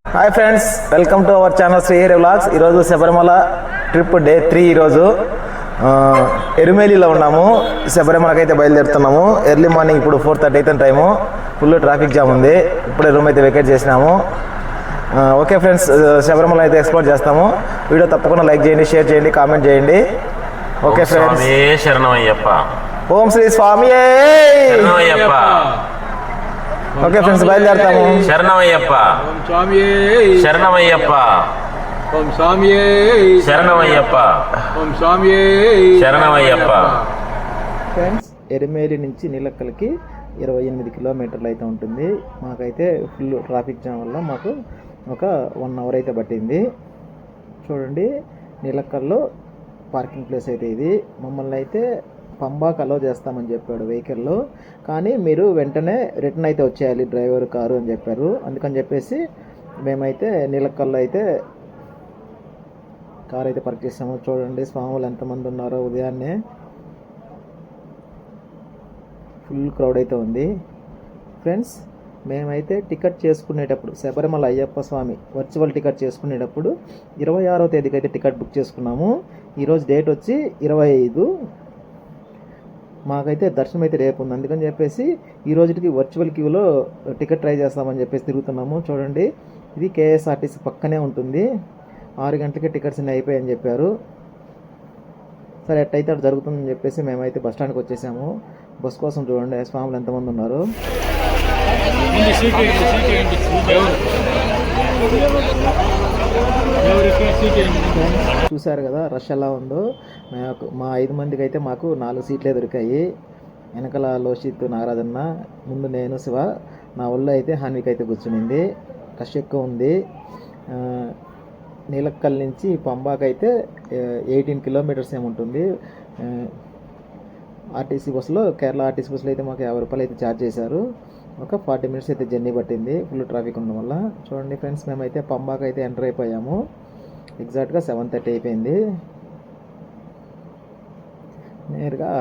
Hi friends, welcome to our channel Srihari vlogs. ఈరోజు Sabarimala trip day 3. ఈరోజు ఎరుమేలిలో ఉన్నాము. శబరిమలకి అయితే బయలుదేరుతున్నాము. ఎర్లీ మార్నింగ్ ఇప్పుడు 4:30 అయితే టైము. ఫుల్ ట్రాఫిక్ జామ్ ఉంది. ఇప్పుడే రూమ్ అయితే వెకేట్ చేసినాము. ఓకే ఫ్రెండ్స్, శబరిమల అయితే ఎక్స్ప్లోర్ చేస్తాము. వీడియో తప్పకుండా లైక్ చేయండి, షేర్ చేయండి, కామెంట్ చేయండి. Okay friends. శరణమయ్యప్ప. ఓం శ్రీ స్వామి. ఓకే ఫ్రెండ్స్, బయలుదేరుతాము. శరణమయ్యప్ప. శరణమయ్యప్ప. శరణమయ్యప్ప. శరణమయ్యప్ప. ఫ్రెండ్స్, ఎరిమేలి నుంచి నీలక్కలకి 28 కిలోమీటర్లు అయితే ఉంటుంది. మాకైతే ఫుల్ ట్రాఫిక్ జామ్ వల్ల మాకు ఒక 1 అవర్ అయితే పట్టింది. చూడండి, నీలక్కల్లో పార్కింగ్ ప్లేస్ అయితే ఇది. మమ్మల్ని అయితే పంబాకు అలౌ చేస్తామని చెప్పాడు వెహికల్లో, కానీ మీరు వెంటనే రిటర్న్ అయితే వచ్చేయాలి డ్రైవర్ కారు అని చెప్పారు. అందుకని చెప్పేసి మేమైతే నీలక్కల్లో అయితే కార్ అయితే పార్క్ చేసాము. చూడండి స్వాములు ఎంతమంది ఉన్నారో. ఉదయాన్నే ఫుల్ క్రౌడ్ అయితే ఉంది. ఫ్రెండ్స్, మేమైతే టికెట్ చేసుకునేటప్పుడు శబరిమల అయ్యప్ప స్వామి వర్చువల్ టికెట్ చేసుకునేటప్పుడు 26వ తేదీకి అయితే టికెట్ బుక్ చేసుకున్నాము. ఈరోజు డేట్ వచ్చి 25. మాకైతే దర్శనం అయితే రేపు ఉంది. అందుకని చెప్పేసి ఈ రోజుకి వర్చువల్ క్యూలో టికెట్ ట్రై చేస్తామని చెప్పేసి తిరుగుతున్నాము. చూడండి, ఇది కేఎస్ఆర్టీసీ పక్కనే ఉంటుంది. 6 గంటలకి టికెట్స్ అన్నీ అయిపోయాయని చెప్పారు. సరే, ఎట్టయితే అటు జరుగుతుందని చెప్పేసి మేమైతే బస్ స్టాండ్కి వచ్చేసాము. బస్ కోసం చూడండి స్వాములు ఎంతమంది ఉన్నారు. చూశారు కదా రష్ ఎలా ఉందో. మా 5 మందికి అయితే మాకు 4 సీట్లే దొరికాయి. వెనకాల లోషిత్, నాగరాజన్న, ముందు నేను, శివ, నా ఒళ్ళు అయితే హాన్విక్ అయితే కూర్చునింది. రష్ ఎక్కువ ఉంది. నీలక్కల్ నుంచి పంబాకి అయితే 18 కిలోమీటర్స్ ఏముంటుంది. ఆర్టీసీ బస్సులో, కేరళ ఆర్టీసీ బస్సులో అయితే మాకు 50 రూపాయలు అయితే ఛార్జ్ చేశారు. ఒక 40 మినిట్స్ అయితే జర్నీ పట్టింది ఫుల్ ట్రాఫిక్ ఉండడం వల్ల. చూడండి ఫ్రెండ్స్, మేమైతే పంబాకి అయితే ఎంటర్ అయిపోయాము. ఎగ్జాక్ట్గా 7:30 అయిపోయింది. నేరుగా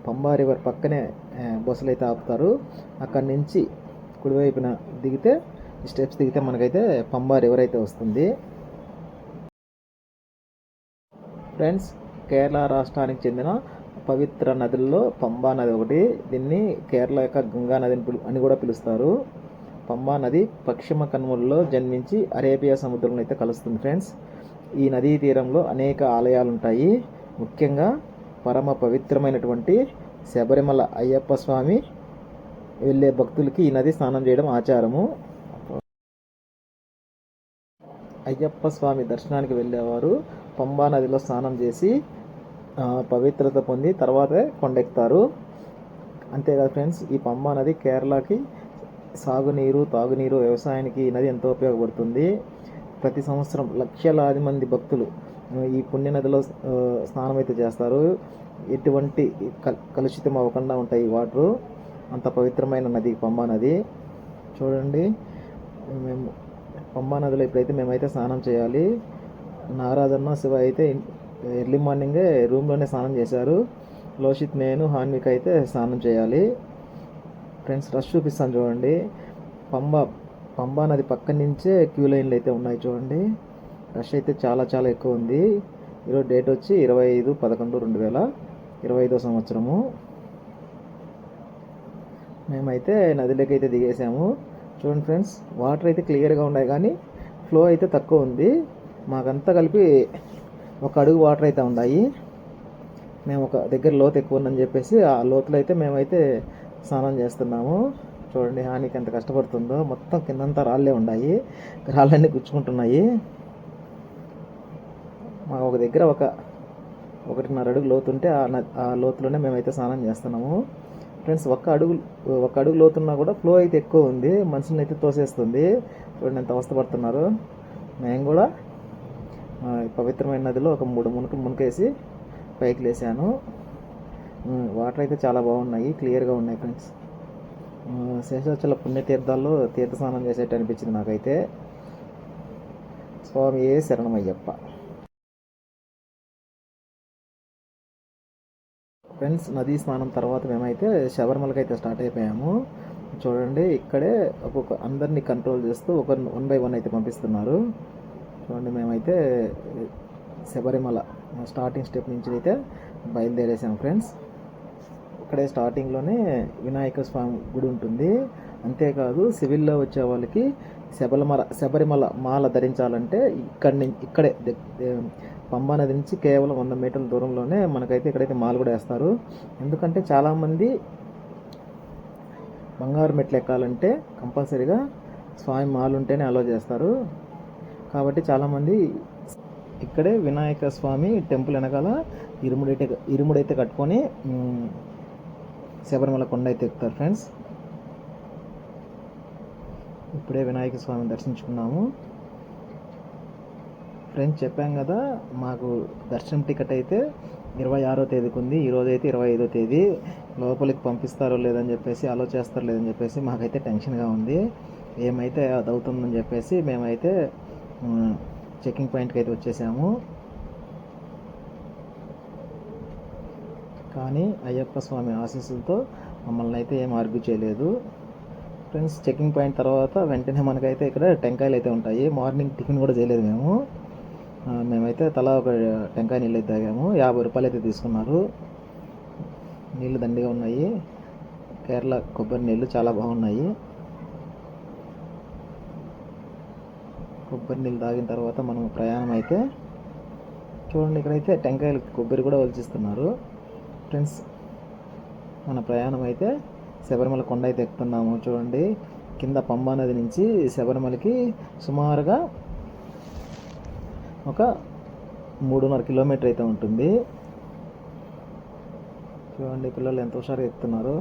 పంబా రివర్ పక్కనే బస్సులు అయితే ఆపుతారు. అక్కడి నుంచి కుడివైపున దిగితే, స్టెప్స్ దిగితే మనకైతే పంబా రివర్ అయితే వస్తుంది. ఫ్రెండ్స్, కేరళ రాష్ట్రానికి చెందిన పవిత్ర నదుల్లో పంబా నది ఒకటి. దీన్ని కేరళ యొక్క గంగా నది అని కూడా పిలుస్తారు. పంబా నది పశ్చిమ కనుమలలో జన్మించి అరేబియా సముద్రంలో అయితే కలుస్తుంది. ఫ్రెండ్స్, ఈ నదీ తీరంలో అనేక ఆలయాలు ఉంటాయి. ముఖ్యంగా పరమ పవిత్రమైనటువంటి శబరిమల అయ్యప్ప స్వామి వెళ్ళే భక్తులకి ఈ నది స్నానం చేయడం ఆచారము. అయ్యప్ప స్వామి దర్శనానికి వెళ్ళేవారు పంబా నదిలో స్నానం చేసి పవిత్రత పొంది తర్వాతే కొండెక్కుతారు. అంతేకాదు ఫ్రెండ్స్, ఈ పంబా నది కేరళకి సాగునీరు, తాగునీరు, వ్యవసాయానికి ఈ నది ఎంతో ఉపయోగపడుతుంది. ప్రతి సంవత్సరం లక్షలాది మంది భక్తులు ఈ పుణ్యనదిలో స్నానం అయితే చేస్తారు. ఎటువంటి కలుషితం అవ్వకుండా ఉంటాయి వాటరు. అంత పవిత్రమైన నది పంబా నది. చూడండి, మేము పంబా నదిలో ఇప్పుడైతే మేమైతే స్నానం చేయాలి. నాగరాజన్న, శివ అయితే ఎర్లీ మార్నింగే రూమ్లోనే స్నానం చేశారు. లోషిత్, నేను, హాన్విక్ అయితే స్నానం చేయాలి. ఫ్రెండ్స్, రష్ చూపిస్తాను చూడండి. పంబా నది పక్క నుంచే క్యూ లైన్లు అయితే ఉన్నాయి. చూడండి, రష్ అయితే చాలా చాలా ఎక్కువ ఉంది. ఈరోజు డేట్ వచ్చి 25/11/2025 సంవత్సరము. మేమైతే నదిలోకి అయితే దిగేసాము. చూడండి ఫ్రెండ్స్, వాటర్ అయితే క్లియర్గా ఉన్నాయి, కానీ ఫ్లో అయితే తక్కువ ఉంది. మాకంతా కలిపి 1 అడుగు వాటర్ అయితే ఉన్నాయి. మేము ఒక దగ్గర లోతు ఎక్కువ ఉందని చెప్పేసి ఆ లోతులో అయితే మేమైతే స్నానం చేస్తున్నాము. చూడండి, హానికి ఎంత కష్టపడుతుందో. మొత్తం కిందంతా రాళ్ళే ఉన్నాయి, రాళ్ళన్నీ గుచ్చుకుంటున్నాయి. మాకు ఒక దగ్గర 1.5 అడుగు లోతు ఉంటే ఆ లోతులోనే మేమైతే స్నానం చేస్తున్నాము. ఫ్రెండ్స్, 1 అడుగు లోతున్నా కూడా ఫ్లో అయితే ఎక్కువ ఉంది. మనుషులను అయితే తోసేస్తుంది. చూడండి ఎంత అవస్థపడుతున్నారు. మేము కూడా పవిత్రమైన నదిలో ఒక 3 మునకేసి పైకి లేసాను. వాటర్ అయితే చాలా బాగున్నాయి, క్లియర్గా ఉన్నాయి. ఫ్రెండ్స్, శేషాచల పుణ్యతీర్థాల్లో తీర్థ స్నానం చేసేట్టు అనిపించింది నాకైతే. స్వామి శరణమయ్యప్ప. ఫ్రెండ్స్, నదీ స్నానం తర్వాత మేమైతే శబరిమలకి అయితే స్టార్ట్ అయిపోయాము. చూడండి ఇక్కడే ఒక్కొక్క అందరినీ కంట్రోల్ చేస్తూ ఒక 1 by 1 అయితే పంపిస్తున్నారు. చూడండి మేమైతే శబరిమల స్టార్టింగ్ స్టెప్ నుంచి అయితే బయలుదేరేసాం ఫ్రెండ్స్. ఇక్కడే స్టార్టింగ్లోనే వినాయక స్వామి గుడి ఉంటుంది. అంతేకాదు సివిల్లో వచ్చే వాళ్ళకి శబరిమల మాల ధరించాలంటే ఇక్కడే పంబా నది నుంచి కేవలం 100 మీటర్ల దూరంలోనే మనకైతే ఇక్కడైతే మాల కూడా వేస్తారు. ఎందుకంటే చాలామంది బంగారు మెట్లు ఎక్కాలంటే కంపల్సరీగా స్వామి మాల ఉంటేనే అలో చేస్తారు. కాబట్టి చాలామంది ఇక్కడే వినాయక స్వామి టెంపుల్ వెనకాల ఇరుముడైతే కట్టుకొని శబరిమల కొండ అయితే ఎక్కుతారు ఫ్రెండ్స్. ఇప్పుడే వినాయక స్వామిని దర్శించుకున్నాము ఫ్రెండ్స్. చెప్పాం కదా మాకు దర్శనం టికెట్ అయితే 26వ తేదీకి ఉంది. ఈరోజు అయితే 25వ తేదీ. లోపలికి పంపిస్తారో లేదని చెప్పేసి అలో చేస్తారో లేదని చెప్పేసి మాకైతే టెన్షన్గా ఉంది. ఏమైతే అది అవుతుందని చెప్పేసి మేమైతే చెకింగ్ పాయింట్కి అయితే వచ్చేసాము. కానీ అయ్యప్ప స్వామి ఆశీస్సులతో మమ్మల్ని అయితే ఏం ఆర్గ్యూ చేయలేదు ఫ్రెండ్స్. చెకింగ్ పాయింట్ తర్వాత వెంటనే మనకైతే ఇక్కడ టెంకాయలు అయితే ఉంటాయి. మార్నింగ్ టిఫిన్ కూడా చేయలేదు మేమైతే తలా ఒక టెంకాయ నీళ్ళు అయితే తాగాము. 50 రూపాయలు అయితే తీసుకున్నారు. నీళ్ళు దండిగా ఉన్నాయి. కేరళ కొబ్బరి నీళ్ళు చాలా బాగున్నాయి. కొబ్బరి నీళ్ళు తాగిన తర్వాత మనం ప్రయాణం అయితే చూడండి ఇక్కడైతే టెంకాయలు కొబ్బరి కూడా ఒలిచిస్తున్నారు ఫ్రెండ్స్. మన ప్రయాణం అయితే శబరిమల కొండ అయితే ఎక్కుతున్నాము. చూడండి కింద పంబా నది నుంచి శబరిమలకి సుమారుగా ఒక 3.5 కిలోమీటర్ అయితే ఉంటుంది. చూడండి పిల్లలు ఎంత హుషారుగా ఎక్కుతున్నారు.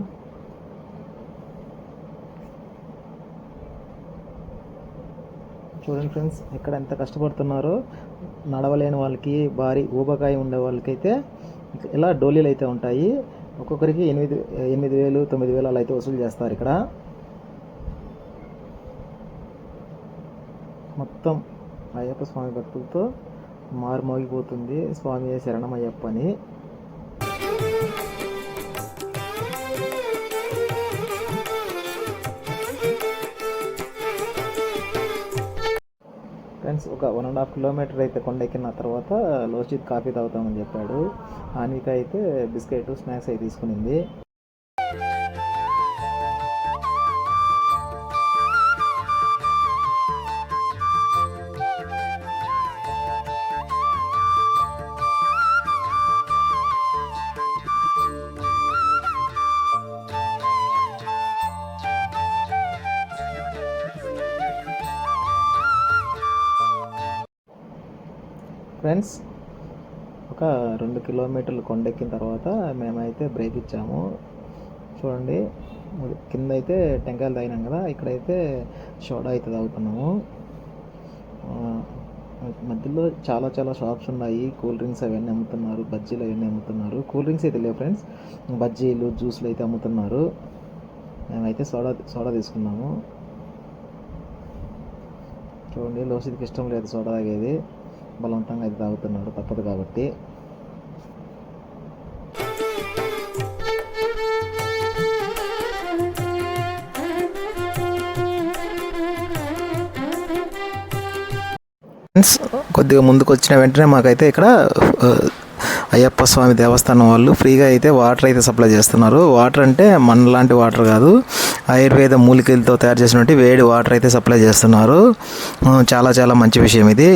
చూడండి ఫ్రెండ్స్ ఇక్కడ ఎంత కష్టపడుతున్నారో. నడవలేని వాళ్ళకి భారీ ఊబకాయ ఉండే వాళ్ళకైతే ఇలా డోలీలు అయితే ఉంటాయి. ఒక్కొక్కరికి 8,000 9,000 అలా అయితే వసూలు చేస్తారు. ఇక్కడ మొత్తం అయ్యప్ప స్వామి భక్తులతో మారుమోగిపోతుంది స్వామి శరణమయ్యప్ప అని. ఫ్రెండ్స్ ఒక 1.5 కిలోమీటర్ అయితే కొండ ఎక్కిన తర్వాత లోచిత్ కాఫీ తాగుతామని చెప్పాడు. ఆన్విక అయితే బిస్కెట్ స్నాక్స్ అయితే తీసుకునింది. ఫ్రెండ్స్ ఒక 2 కిలోమీటర్లు కొండెక్కిన తర్వాత మేమైతే బ్రేక్ ఇచ్చాము. చూడండి కింద అయితే టెంకాయలు తాగినాం కదా, ఇక్కడైతే సోడా అయితే తాగుతున్నాము. మధ్యలో చాలా షాప్స్ ఉన్నాయి. కూల్ డ్రింక్స్ అవన్నీ అమ్ముతున్నారు, బజ్జీలు అవన్నీ అమ్ముతున్నారు. కూల్ డ్రింక్స్ అయితే లేవు ఫ్రెండ్స్, బజ్జీలు జ్యూస్లు అయితే అమ్ముతున్నారు. మేమైతే సోడా తీసుకున్నాము. చూడండి లోసిద్కి ఇష్టం లేదు సోడా తాగేది, బలవంతంగా అయితే తాగుతున్నాడు తప్పదు కాబట్టి. కొద్దిగా ముందుకు వచ్చిన వెంటనే మాకైతే ఇక్కడ అయ్యప్ప స్వామి దేవస్థానం వాళ్ళు ఫ్రీగా అయితే వాటర్ అయితే సప్లై చేస్తున్నారు. వాటర్ అంటే మన లాంటి వాటర్ కాదు, ఆయుర్వేద మూలికలతో తయారు చేసినటువంటి వేడి వాటర్ అయితే సప్లై చేస్తున్నారు. చాలా మంచి విషయం ఇది.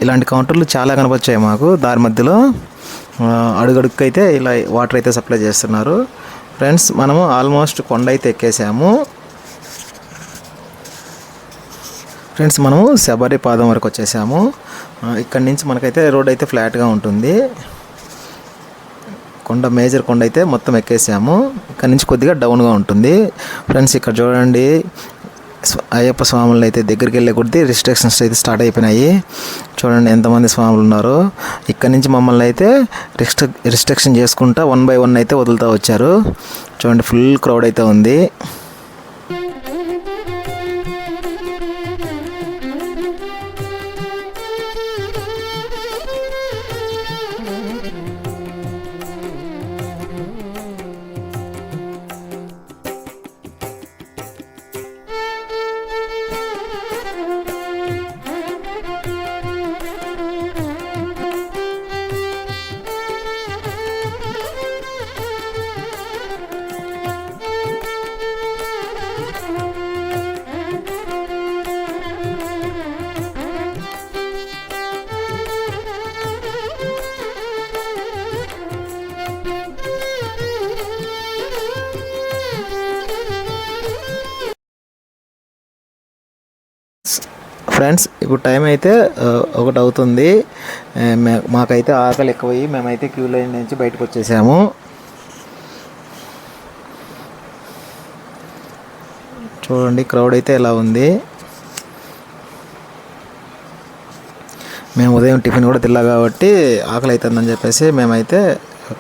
ఇలాంటి కౌంటర్లు చాలా కనపచ్చాయి మాకు దారి మధ్యలో. అడుగడుక్కు అయితే ఇలా వాటర్ అయితే సప్లై చేస్తున్నారు. ఫ్రెండ్స్ మనము ఆల్మోస్ట్ కొండ అయితే ఎక్కేసాము. ఫ్రెండ్స్ మనము శబరి పాదం వరకు వచ్చేసాము. ఇక్కడి నుంచి మనకైతే రోడ్ అయితే ఫ్లాట్గా ఉంటుంది. మేజర్ కొండ అయితే మొత్తం ఎక్కేసాము. ఇక్కడ నుంచి కొద్దిగా డౌన్గా ఉంటుంది. ఫ్రెండ్స్ ఇక్కడ చూడండి అయ్యప్ప స్వాములు అయితే దగ్గరికి వెళ్ళే కొద్దీ రిస్ట్రిక్షన్స్ అయితే స్టార్ట్ అయిపోయినాయి. చూడండి ఎంతమంది స్వాములు ఉన్నారో. ఇక్కడ నుంచి మమ్మల్ని అయితే రిస్ట్రిక్షన్ చేసుకుంటా 1 by 1 అయితే వదులుతూ వచ్చారు. చూడండి ఫుల్ క్రౌడ్ అయితే ఉంది. ఫ్రెండ్స్ ఇప్పుడు టైం అయితే 1 అవుతుంది. మాకైతే ఆకలి ఎక్కువయ్యి మేమైతే క్యూ లైన్ నుంచి బయటకు వచ్చేసాము. చూడండి క్రౌడ్ అయితే ఎలా ఉంది. మేము ఉదయం టిఫిన్ కూడా తిల్లా కాబట్టి ఆకలి అవుతుందని చెప్పేసి మేమైతే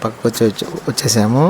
పక్కకు వచ్చేసాము.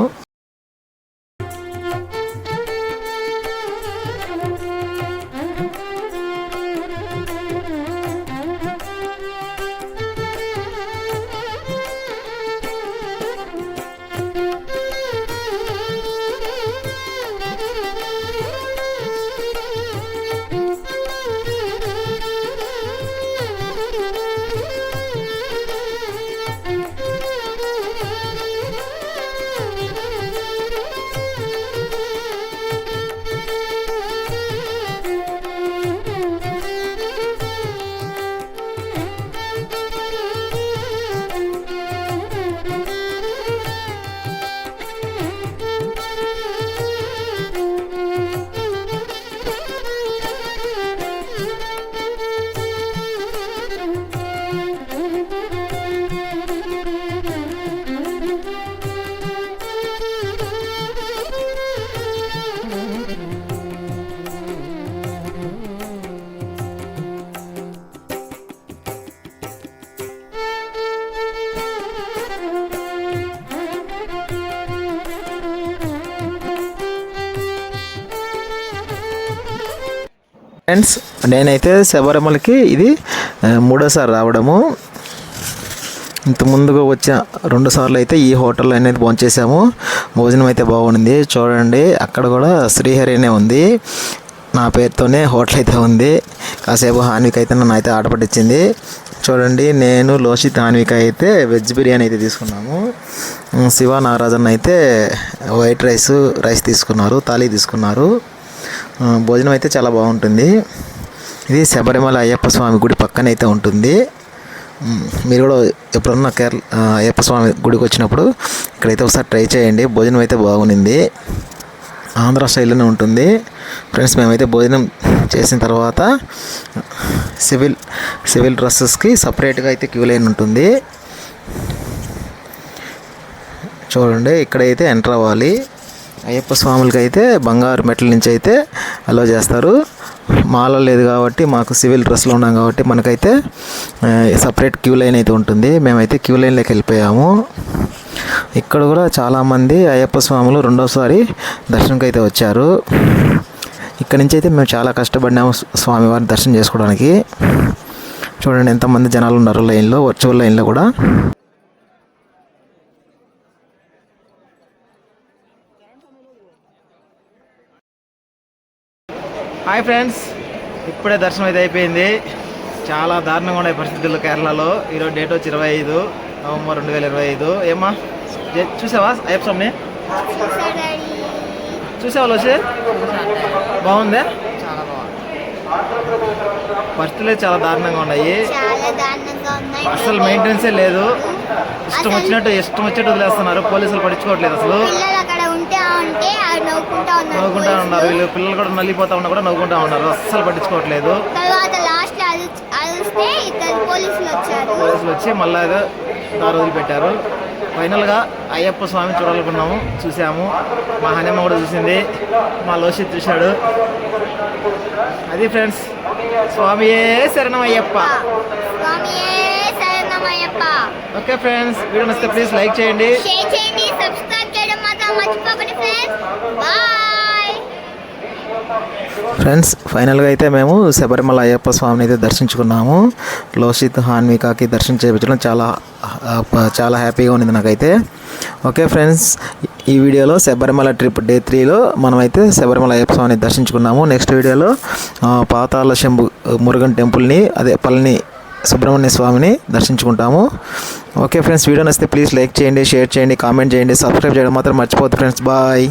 ఫ్రెండ్స్ నేనైతే శబరిమలకి ఇది 3వ సారి రావడము. ఇంత ముందుగా వచ్చిన 2 సార్లు అయితే ఈ హోటల్లో అనేది భోంచేసాము. భోజనం అయితే బాగుంది. చూడండి అక్కడ కూడా శ్రీహరి అనే ఉంది, నా పేరుతోనే హోటల్ అయితే ఉంది. కాసేపు హాన్విక అయితే నన్ను అయితే ఆర్డర్ పట్టించింది. చూడండి నేను లోషిత్ హాన్విక అయితే వెజ్ బిర్యానీ అయితే తీసుకున్నాము. శివ నాగరాజన్ అయితే వైట్ రైస్ తీసుకున్నారు, థాలీ తీసుకున్నారు. భోజనం అయితే చాలా బాగుంటుంది. ఇది శబరిమల అయ్యప్ప స్వామి గుడి పక్కన అయితే ఉంటుంది. మీరు కూడా ఎప్పుడన్నా అయ్యప్ప స్వామి గుడికి వచ్చినప్పుడు ఇక్కడైతే ఒకసారి ట్రై చేయండి. భోజనం అయితే బాగుంది, ఆంధ్ర స్టైల్లోనే ఉంటుంది. ఫ్రెండ్స్ మేమైతే భోజనం చేసిన తర్వాత సివిల్ డ్రెస్సెస్కి సపరేట్గా అయితే క్యూ లైన్ ఉంటుంది. చూడండి ఇక్కడైతే ఎంటర్ అవ్వాలి. అయ్యప్ప స్వాములకి అయితే బంగారు మెట్ల నుంచి అయితే అలో చేస్తారు. మాలో లేదు కాబట్టి మాకు సివిల్ డ్రెస్లో ఉన్నాం కాబట్టి మనకైతే సపరేట్ క్యూ లైన్ అయితే ఉంటుంది. మేమైతే క్యూ లైన్లోకి వెళ్ళిపోయాము. ఇక్కడ కూడా చాలామంది అయ్యప్ప స్వాములు 2వ సారి దర్శనంకి అయితే వచ్చారు. ఇక్కడ నుంచి అయితే మేము చాలా కష్టపడినాము స్వామివారిని దర్శనం చేసుకోవడానికి. చూడండి ఎంతమంది జనాలు ఉన్నారు లైన్లో, వర్చువల్ లైన్లో కూడా. హాయ్ ఫ్రెండ్స్, ఇప్పుడే దర్శనం అయితే అయిపోయింది. చాలా దారుణంగా ఉన్నాయి పరిస్థితులు కేరళలో. ఈరోజు డేట్ వచ్చి 25 నవంబర్ 2025. ఏమ్మా చూసావా అయ్యప్ప స్వామిని? చూసావా లోసి? బాగుందా? పరిస్థితులు చాలా దారుణంగా ఉన్నాయి. అసలు మెయింటెనెన్సే లేదు. ఇష్టం వచ్చినట్టు వదిలేస్తున్నారు. పోలీసులు పట్టించుకోవట్లేదు అసలు. నవ్వుకుంటా ఉన్నారు. వీళ్ళు పిల్లలు కూడా నల్లిపోతా ఉన్నా కూడా నవ్వుకుంటా ఉన్నారు. అస్సలు పట్టించుకోవట్లేదు. పోలీసులు వచ్చి మళ్ళా దారి వదిలిపెట్టారు. ఫైనల్గా అయ్యప్ప స్వామి చూడాలనుకున్నాము, చూసాము. మా హనమ్మ కూడా చూసింది, మా లోషిత్ చూశాడు. అది ఫ్రెండ్స్, స్వామియే శరణం అయ్యప్ప. ఓకే ఫ్రెండ్స్, వీడియో నచ్చితే ప్లీజ్ లైక్ చేయండి, షేర్ చేయండి, సబ్స్క్రైబ్ చేయడం మాత్రం మర్చిపోకండి ఫ్రెండ్స్. Bye friends. ఫైనల్గా అయితే మేము శబరిమల అయ్యప్ప స్వామిని అయితే దర్శించుకున్నాము. లోషిత్ హాన్వికకి దర్శనం చేయించడం చాలా హ్యాపీగా ఉంది నాకైతే. ఓకే ఫ్రెండ్స్, ఈ వీడియోలో శబరిమల ట్రిప్ డే 3లో మనమైతే శబరిమల అయ్యప్ప స్వామిని దర్శించుకున్నాము. నెక్స్ట్ వీడియోలో పాతాళ శంభు మురుగన్ టెంపుల్ని, అదే పళని సుబ్రహ్మణ్య స్వామిని దర్శించుకుంటాము. ఓకే ఫ్రెండ్స్, వీడియో నచ్చితే ప్లీజ్ లైక్ చేయండి, షేర్ చేయండి, కామెంట్ చేయండి, సబ్స్క్రైబ్ చేయడం మాత్రం మర్చిపోవద్దు ఫ్రెండ్స్. బాయ్.